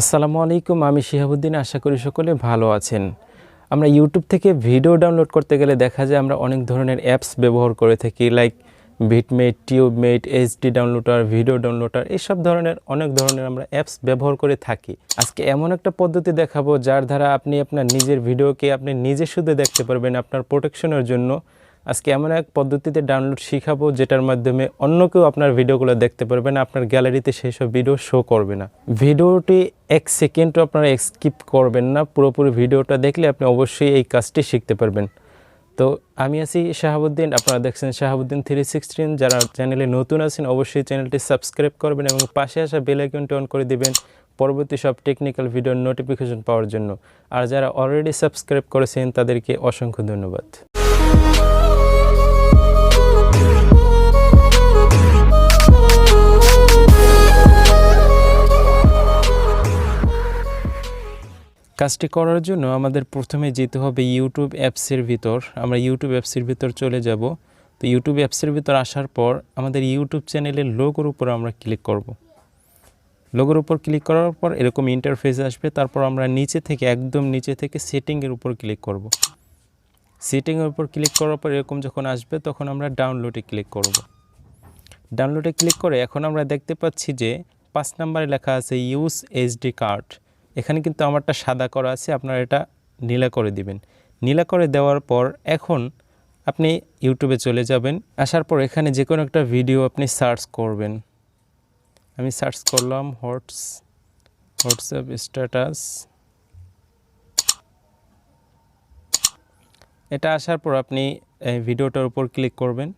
আসসালামু আলাইকুম, আমি শিহাবুদ্দিন। আশা করি সকলে ভালো আছেন। আমরা ইউটিউব থেকে ভিডিও ডাউনলোড করতে গেলে দেখা যায় আমরা অনেক ধরনের অ্যাপস ব্যবহার করে থাকি, like VidMate, TubeMate, HD downloader, video downloader, এইসব ধরনের অনেক ধরনের আমরা অ্যাপস ব্যবহার করে থাকি। আজকে এমন একটা পদ্ধতি দেখাবো যার দ্বারা আপনি আপনার নিজের ভিডিওকে আপনি নিজে শুধু দেখতে পারবেন আপনার প্রোটেকশনের জন্য। আজকে এমন এক পদ্ধতিতে ডাউনলোড শিখাবো যেটার মাধ্যমে অন্য কেউ আপনার ভিডিওগুলো দেখতে পারবে না, আপনার গ্যালারিতে সেই সব ভিডিও শো করবে না। ভিডিওটি এক সেকেন্ডও আপনারা স্কিপ করবেন না, পুরোপুরি ভিডিওটা দেখলে আপনি অবশ্যই এই কাজটি শিখতে পারবেন। তো আমি আছি শাহাবুদ্দিন, আপনারা দেখছেন শাহাবুদ্দিন 316। যারা চ্যানেলে নতুন আছেন অবশ্যই চ্যানেলটি সাবস্ক্রাইব করবেন এবং পাশে আসা বেল আইকনটি অন করে দিবেন পরবর্তী সব টেকনিক্যাল ভিডিওর নোটিফিকেশন পাওয়ার জন্য। আর যারা অলরেডি সাবস্ক্রাইব করেছেন তাদেরকে অসংখ্য ধন্যবাদ। কাজটি করার জন্য আমাদের প্রথমে যেতে হবে ইউটিউব অ্যাপসের ভিতর। আমরা ইউটিউব অ্যাপসের ভিতর চলে যাব। তো ইউটিউব অ্যাপসের ভিতর আসার পর আমাদের ইউটিউব চ্যানেলের লোগোর উপর আমরা ক্লিক করব। লোগোর উপর ক্লিক করার পর এরকম ইন্টারফেস আসবে। তারপর আমরা নিচে থেকে একদম নিচে থেকে সেটিংয়ের উপর ক্লিক করব। সেটিংয়ের উপর ক্লিক করার পর এরকম যখন আসবে তখন আমরা ডাউনলোডে ক্লিক করব। ডাউনলোডে ক্লিক করে এখন আমরা দেখতে পাচ্ছি যে 5 নম্বরে লেখা আছে ইউজ এইচডি কার্ড। এখানে কিন্তু আমারটা সাদা করা আছে, আপনারা এটা নীলা করে দিবেন। নীলা করে দেওয়ার পর এখন আপনি ইউটিউবে চলে যাবেন। আসার পর এখানে যে কোনো একটা ভিডিও আপনি সার্চ করবেন। আমি সার্চ করলাম হোয়াটসঅ্যাপ স্ট্যাটাস। এটা আসার পর আপনি এই ভিডিওটার উপর ক্লিক করবেন।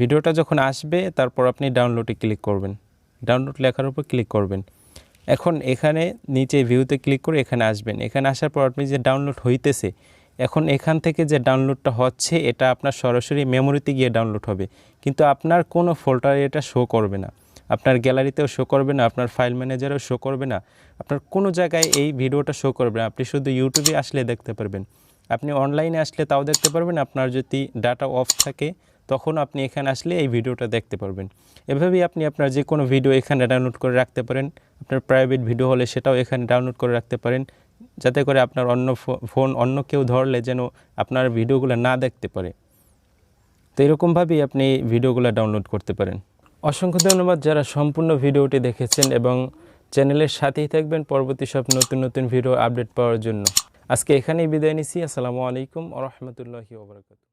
ভিডিওটা যখন আসবে তারপর আপনি ডাউনলোডে ক্লিক করবেন। ডাউনলোড লেখার উপর ক্লিক করবেন। এখন এখানে নিচে ভিউতে ক্লিক করে এখানে আসবেন। এখানে আসার পর আপনি যে ডাউনলোড হইতেছে, এখন এখান থেকে যে ডাউনলোডটা হচ্ছে এটা আপনার সরাসরি মেমোরিতে গিয়ে ডাউনলোড হবে, কিন্তু আপনার কোনো ফোল্ডারে এটা শো করবে না, আপনার গ্যালারিতেও শো করবে না, আপনার ফাইল ম্যানেজারেও শো করবে না, আপনার কোনো জায়গায় এই ভিডিওটা শো করবে না। আপনি শুধু ইউটিউবে আসলে দেখতে পারবেন। আপনি অনলাইনে আসলে তাও দেখতে পারবেন। আপনার যদি ডাটা অফ থাকে তখন আপনি এখানে আসলে এই ভিডিওটা দেখতে পারবেন। এভাবেই আপনি আপনার যে কোনো ভিডিও এখানে ডাউনলোড করে রাখতে পারেন। আপনার প্রাইভেট ভিডিও হলে সেটাও এখানে ডাউনলোড করে রাখতে পারেন, যাতে করে আপনার অন্য কেউ ধরলে যেন আপনার ভিডিওগুলো না দেখতে পারে। তো এরকমভাবেই আপনি ভিডিওগুলো ডাউনলোড করতে পারেন। অসংখ্য ধন্যবাদ যারা সম্পূর্ণ ভিডিওটি দেখেছেন এবং চ্যানেলের সাথেই থাকবেন পরবর্তী সব নতুন নতুন ভিডিও আপডেট পাওয়ার জন্য। আজকে এখানেই বিদায় নিচ্ছি। আসসালামু আলাইকুম ওয়া রাহমাতুল্লাহি ওয়া বারাকাতুহু।